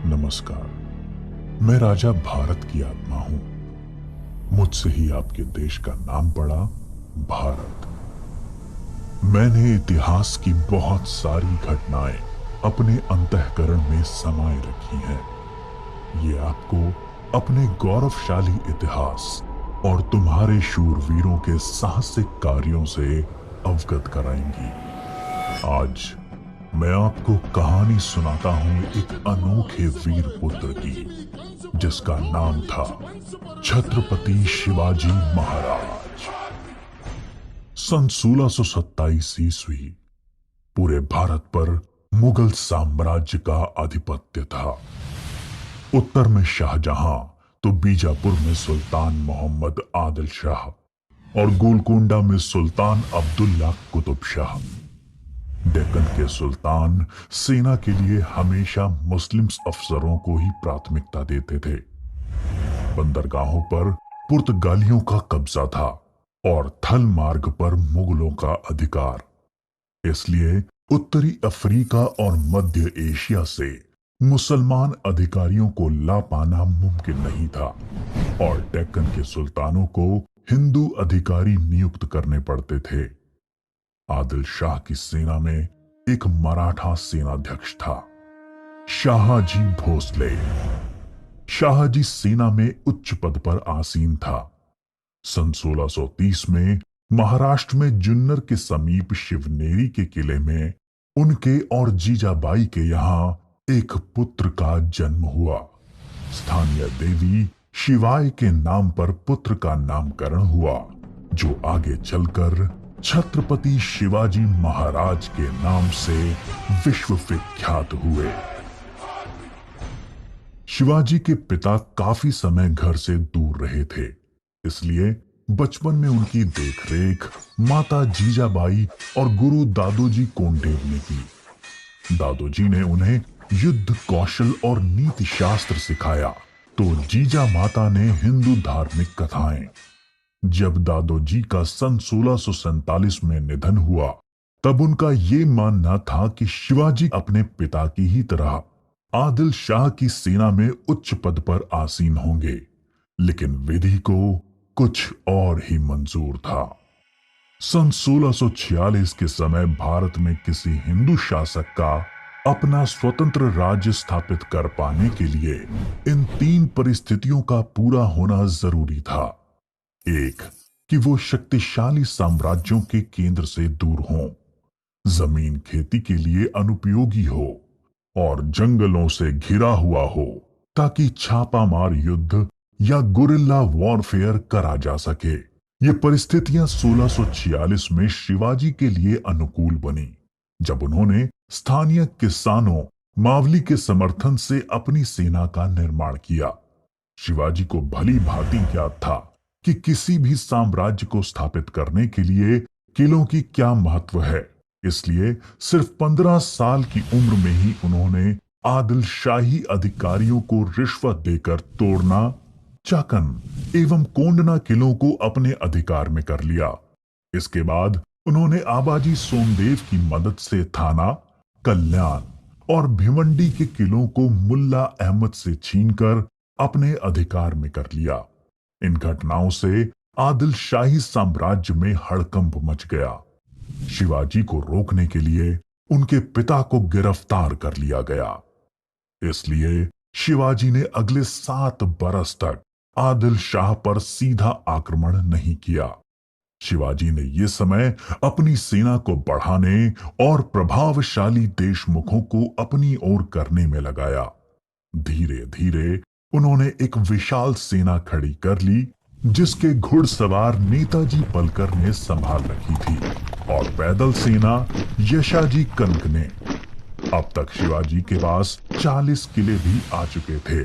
नमस्कार। मैं राजा भारत की आत्मा हूं। मुझसे ही आपके देश का नाम पड़ा भारत। मैंने इतिहास की बहुत सारी घटनाएं अपने अंतःकरण में समाये रखी हैं। ये आपको अपने गौरवशाली इतिहास और तुम्हारे शूरवीरों के साहसिक कार्यों से अवगत कराएंगी। आज मैं आपको कहानी सुनाता हूं एक अनोखे वीर पुत्र की, जिसका नाम था छत्रपति शिवाजी महाराज। सन 1627 ईस्वी पूरे भारत पर मुगल साम्राज्य का आधिपत्य था। उत्तर में शाहजहां तो बीजापुर में सुल्तान मोहम्मद आदिल शाह और गोलकोंडा में सुल्तान अब्दुल्ला कुतुब शाह। डेक्कन के सुल्तान सेना के लिए हमेशा मुस्लिम अफसरों को ही प्राथमिकता देते थे। बंदरगाहों पर पुर्तगालियों का कब्जा था और थल मार्ग पर मुगलों का अधिकार। इसलिए उत्तरी अफ्रीका और मध्य एशिया से मुसलमान अधिकारियों को ला पाना मुमकिन नहीं था और डेक्कन के सुल्तानों को हिंदू अधिकारी नियुक्त करने पड़ते थे। आदिल शाह की सेना में एक मराठा सेनाध्यक्ष था, शाहजी भोसले। शाहजी सेना में उच्च पद पर आसीन था। सन 1630 में महाराष्ट्र में जुन्नर के समीप शिवनेरी के किले में उनके और जीजाबाई के यहाँ एक पुत्र का जन्म हुआ। स्थानीय देवी शिवाय के नाम पर पुत्र का नामकरण हुआ, जो आगे चलकर छत्रपति शिवाजी महाराज के नाम से विश्व विख्यात हुए। शिवाजी के पिता काफी समय घर से दूर रहे थे, इसलिए बचपन में उनकी देखरेख माता जीजाबाई और गुरु दादोजी कोंडेव ने की। दादोजी ने उन्हें युद्ध कौशल और नीति शास्त्र सिखाया, तो जीजा माता ने हिंदू धार्मिक कथाएं। जब दादोजी का सन 1647 में निधन हुआ, तब उनका ये मानना था कि शिवाजी अपने पिता की ही तरह आदिल शाह की सेना में उच्च पद पर आसीन होंगे, लेकिन विधि को कुछ और ही मंजूर था। सन 1646 के समय भारत में किसी हिंदू शासक का अपना स्वतंत्र राज्य स्थापित कर पाने के लिए इन तीन परिस्थितियों का पूरा होना जरूरी था। एक, कि वो शक्तिशाली साम्राज्यों के केंद्र से दूर हों, जमीन खेती के लिए अनुपयोगी हो और जंगलों से घिरा हुआ हो, ताकि छापामार युद्ध या गुरिल्ला वॉरफेयर करा जा सके। ये परिस्थितियां 1646 में शिवाजी के लिए अनुकूल बनी, जब उन्होंने स्थानीय किसानों मावली के समर्थन से अपनी सेना का निर्माण किया। शिवाजी को भली भांति ज्ञात था कि किसी भी साम्राज्य को स्थापित करने के लिए किलों की क्या महत्व है। इसलिए सिर्फ 15 साल की उम्र में ही उन्होंने आदिल शाही अधिकारियों को रिश्वत देकर तोड़ना, चाकन एवं कोंडना किलों को अपने अधिकार में कर लिया। इसके बाद उन्होंने आबाजी सोमदेव की मदद से थाना, कल्याण और भिवंडी के किलों को मुल्ला अहमद से छीनकर अपने अधिकार में कर लिया। इन घटनाओं से आदिल शाही साम्राज्य में हड़कंप मच गया। शिवाजी को रोकने के लिए उनके पिता को गिरफ्तार कर लिया गया। इसलिए शिवाजी ने अगले 7 बरस तक आदिल शाह पर सीधा आक्रमण नहीं किया। शिवाजी ने यह समय अपनी सेना को बढ़ाने और प्रभावशाली देशमुखों को अपनी ओर करने में लगाया। धीरे धीरे उन्होंने एक विशाल सेना खड़ी कर ली, जिसके घुड़सवार नेताजी पलकर ने संभाल रखी थी और पैदल सेना यशाजी कनक ने। अब तक शिवाजी के पास 40 किले भी आ चुके थे।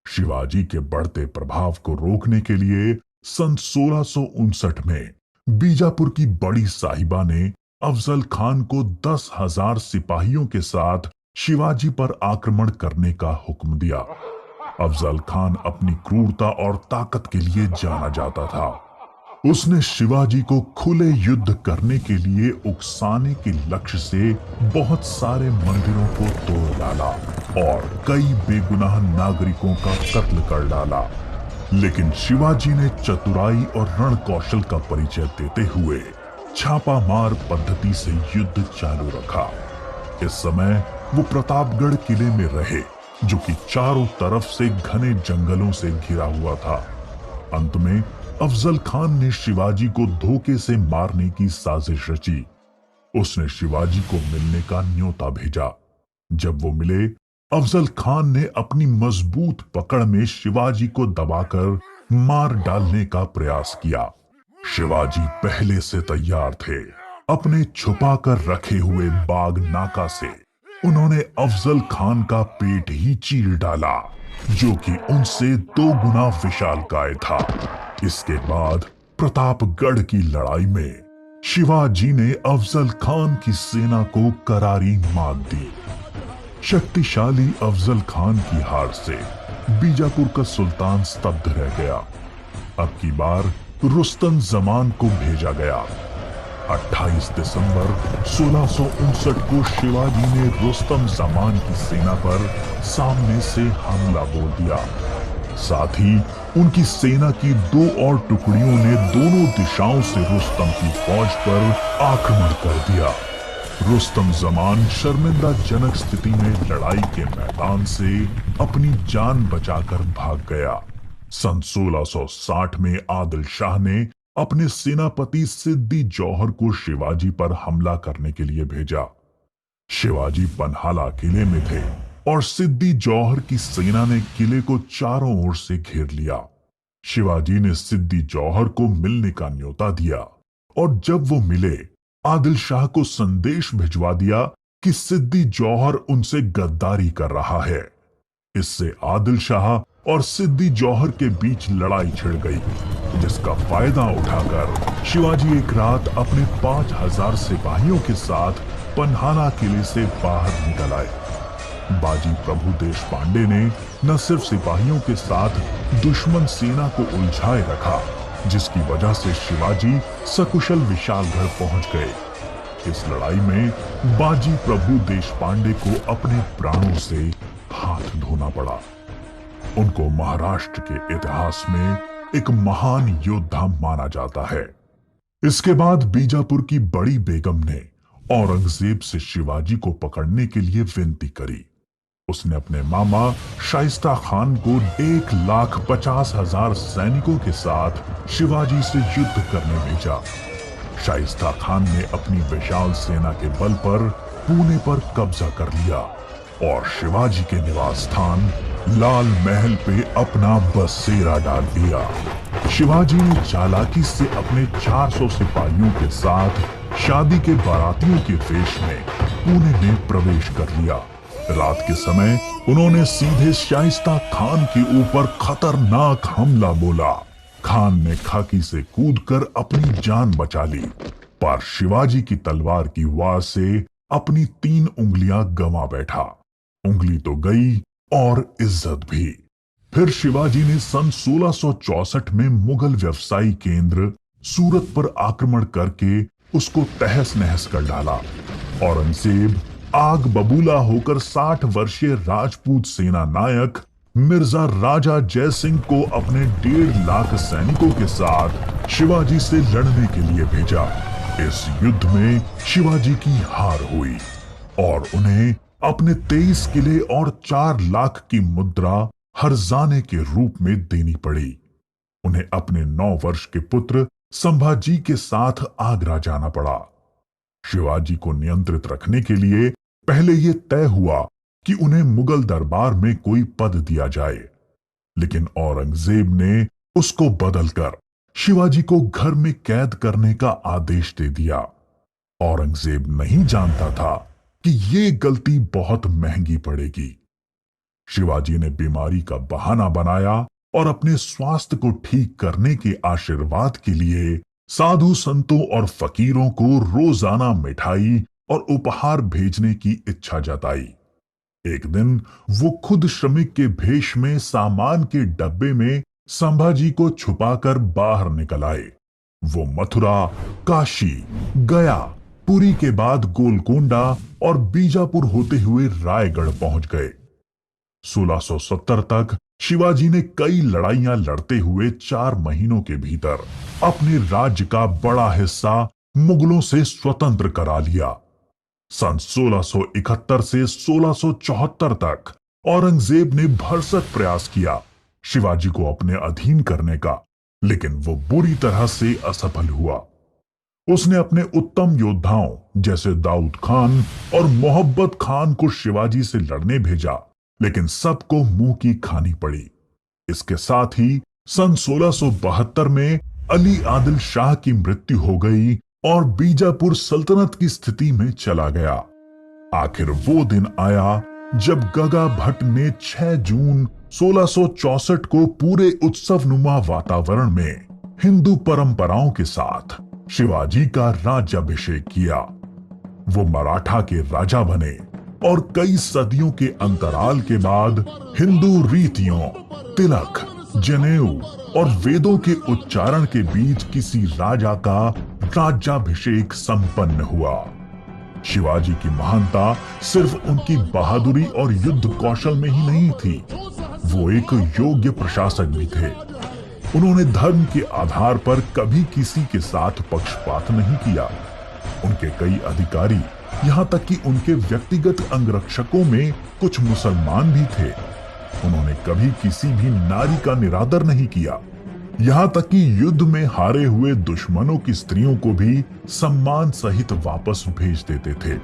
शिवाजी के बढ़ते प्रभाव को रोकने के लिए सन 1659 में बीजापुर की बड़ी साहिबा ने अफजल खान को 10,000 सिपाहियों के साथ शिवाजी पर आक्रमण करने का हुक्म दिया। अफजल खान अपनी क्रूरता और ताकत के लिए जाना जाता था। उसने शिवाजी को खुले युद्ध करने के लिए उकसाने के लक्ष्य से बहुत सारे मंदिरों को तोड़ डाला और कई बेगुनाह नागरिकों का कत्ल कर डाला। लेकिन शिवाजी ने चतुराई और रण कौशल का परिचय देते हुए छापामार पद्धति से युद्ध चालू रखा। इस समय वो प्रतापगढ़ किले में रहे, जो कि चारों तरफ से घने जंगलों से घिरा हुआ था। अंत में अफजल खान ने शिवाजी को धोखे से मारने की साजिश रची। उसने शिवाजी को मिलने का न्योता भेजा। जब वो मिले, अफजल खान ने अपनी मजबूत पकड़ में शिवाजी को दबाकर मार डालने का प्रयास किया। शिवाजी पहले से तैयार थे। अपने छुपाकर रखे हुए बाग नाका से उन्होंने अफजल खान का पेट ही चीर डाला, जो कि उनसे 2 गुना विशालकाय था। इसके बाद प्रतापगढ़ की लड़ाई में शिवाजी ने अफजल खान की सेना को करारी मात दी। शक्तिशाली अफजल खान की हार से बीजापुर का सुल्तान स्तब्ध रह गया। अब की बार रुस्तम जमान को भेजा गया। 28 दिसंबर 1659 को शिवाजी ने रुस्तम जमान की सेना पर सामने से हमला बोल दिया। साथ ही उनकी सेना की 2 और टुकड़ियों ने दोनों दिशाओं से रुस्तम की फौज पर आक्रमण कर दिया। रुस्तम जमान शर्मिंदाजनक स्थिति में लड़ाई के मैदान से अपनी जान बचाकर भाग गया। सन 1660 में आदिल शाह ने अपने सेनापति सिद्दी जौहर को शिवाजी पर हमला करने के लिए भेजा। शिवाजी पन्हाला किले में थे और सिद्दी जौहर की सेना ने किले को चारों ओर से घेर लिया। शिवाजी ने सिद्दी जौहर को मिलने का न्योता दिया और जब वो मिले, आदिल शाह को संदेश भिजवा दिया कि सिद्दी जौहर उनसे गद्दारी कर रहा है। इससे आदिल शाह और सिद्दी जौहर के बीच लड़ाई छिड़ गई, जिसका फायदा उठाकर शिवाजी एक रात अपने 5000 सिपाहियों के साथ पन्हाला किले से बाहर निकल आए। बाजी प्रभु देशपांडे ने न सिर्फ सिपाहियों के साथ दुश्मन सेना को उलझाए रखा, जिसकी वजह से शिवाजी सकुशल विशालगढ़ पहुंच गए। इस लड़ाई में बाजी प्रभु देशपांडे को अपने प्राणों से हाथ धोना पड़ा। उनको महाराष्ट्र के इतिहास में एक महान योद्धा माना जाता है। इसके बाद बीजापुर की बड़ी बेगम ने औरंगजेब से शिवाजी को पकड़ने के लिए विनती करी। उसने अपने मामा शाइस्ता खान को 1,50,000 सैनिकों के साथ शिवाजी से युद्ध करने भेजा। शाइस्ता खान ने अपनी विशाल सेना के बल पर पुणे पर कब्जा कर लिया और शिवाजी के निवास स्थान लाल महल पे अपना बसेरा डाल दिया। शिवाजी ने चालाकी से अपने 400 सिपाहियों के साथ शादी के बारातियों के वेश में पुणे में प्रवेश कर लिया। रात के समय उन्होंने सीधे शाइस्ता खान के ऊपर खतरनाक हमला बोला। खान ने खाकी से कूदकर अपनी जान बचा ली, पर शिवाजी की तलवार की वार से अपनी 3 उंगलियां गंवा बैठा। उंगली तो गई और इज्जत भी। फिर शिवाजी ने सन 1664 में मुगल व्यवसायी केंद्र सूरत पर आक्रमण करके उसको तहस नहस कर डाला। औरंगजेब आग बबूला होकर 60 वर्षीय राजपूत सेना नायक मिर्जा राजा जयसिंह को अपने 1.5 लाख सैनिकों के साथ शिवाजी से लड़ने के लिए भेजा। इस युद्ध में शिवाजी की हार हुई और उन्हें अपने 23 किले और 4 लाख की मुद्रा हर्जाने के रूप में देनी पड़ी। उन्हें अपने 9 वर्ष के पुत्र संभाजी के साथ आगरा जाना पड़ा। शिवाजी को नियंत्रित रखने के लिए पहले यह तय हुआ कि उन्हें मुगल दरबार में कोई पद दिया जाए, लेकिन औरंगजेब ने उसको बदलकर शिवाजी को घर में कैद करने का आदेश दे दिया। औरंगजेब नहीं जानता था कि ये गलती बहुत महंगी पड़ेगी। शिवाजी ने बीमारी का बहाना बनाया और अपने स्वास्थ्य को ठीक करने के आशीर्वाद के लिए साधु संतों और फकीरों को रोजाना मिठाई और उपहार भेजने की इच्छा जताई। एक दिन वो खुद श्रमिक के भेष में सामान के डब्बे में संभाजी को छुपाकर बाहर निकल आए। वो मथुरा, काशी, गया, पुरी के बाद गोलकोंडा और बीजापुर होते हुए रायगढ़ पहुंच गए। 1670 तक शिवाजी ने कई लड़ाइयां लड़ते हुए 4 महीनों के भीतर अपने राज्य का बड़ा हिस्सा मुगलों से स्वतंत्र करा लिया। सन 1671 से 1674 तक औरंगजेब ने भरसक प्रयास किया शिवाजी को अपने अधीन करने का, लेकिन वो बुरी तरह से असफल हुआ। उसने अपने उत्तम योद्धाओं जैसे दाऊद खान और मोहब्बत खान को शिवाजी से लड़ने भेजा, लेकिन सबको मुंह की खानी पड़ी। इसके साथ ही सन 1672 में अली आदिल शाह की मृत्यु हो गई और बीजापुर सल्तनत की स्थिति में चला गया। आखिर वो दिन आया जब गगा भट्ट ने 6 जून 1664 को पूरे उत्सवनुमा वातावरण में हिंदू परंपराओं के साथ शिवाजी का राज्याभिषेक किया। वो मराठा के राजा बने और कई सदियों के अंतराल के बाद हिंदू रीतियों, तिलक, जनेऊ और वेदों के उच्चारण के बीच किसी राजा का राज्याभिषेक संपन्न हुआ। शिवाजी की महानता सिर्फ उनकी बहादुरी और युद्ध कौशल में ही नहीं थी, वो एक योग्य प्रशासक भी थे। उन्होंने धर्म के आधार पर कभी किसी के साथ पक्षपात नहीं किया। उनके कई अधिकारी, यहाँ तक कि उनके व्यक्तिगत अंगरक्षकों में कुछ मुसलमान भी थे। उन्होंने कभी किसी भी नारी का निरादर नहीं किया, यहाँ तक कि युद्ध में हारे हुए दुश्मनों की स्त्रियों को भी सम्मान सहित वापस भेज देते थे।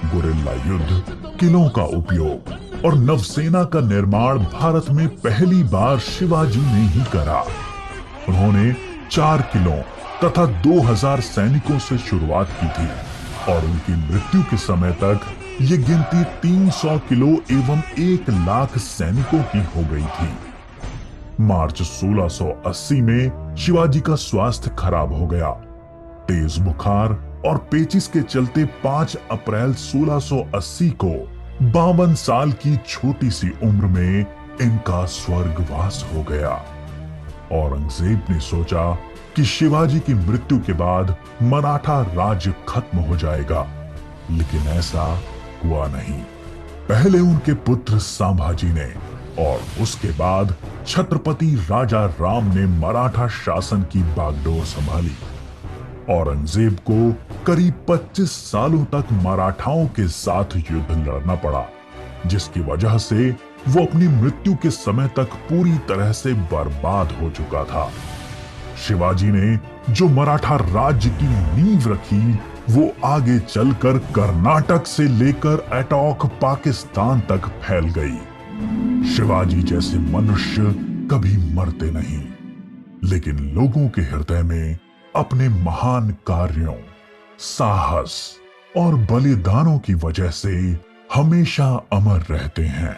गुरिल्ला युद्ध, किलों का उपयोग और नवसेना का निर्माण भारत में पहली बार शिवाजी ने ही करा। उन्होंने 4 किलों तथा 2000 सैनिकों से शुरुआत की थी और उनकी मृत्यु के समय तक ये गिनती 300 किलो एवं 1 लाख सैनिकों की हो गई थी। मार्च 1680 में शिवाजी का स्वास्थ्य खराब हो गया। तेज बुखार और पेचिस के चलते 5 अप्रैल 1680 को 52 साल की छोटी सी उम्र में इनका स्वर्गवास हो गया। औरंगजेब ने सोचा कि शिवाजी की मृत्यु के बाद मराठा राज्य खत्म हो जाएगा, लेकिन ऐसा हुआ नहीं। पहले उनके पुत्र संभाजी ने और उसके बाद छत्रपति राजा राम ने मराठा शासन की बागडोर संभाली। औरंगजेब को करीब 25 सालों तक मराठाओं के साथ युद्ध लड़ना पड़ा, जिसकी वजह से वो अपनी मृत्यु के समय तक पूरी तरह से बर्बाद हो चुका था। शिवाजी ने जो मराठा राज्य की नींव रखी, वो आगे चलकर कर्नाटक से लेकर अटॉक पाकिस्तान तक फैल गई। शिवाजी जैसे मनुष्य कभी मरते नहीं, लेकिन लोगों के हृदय में अपने महान कार्यों, साहस और बलिदानों की वजह से हमेशा अमर रहते हैं।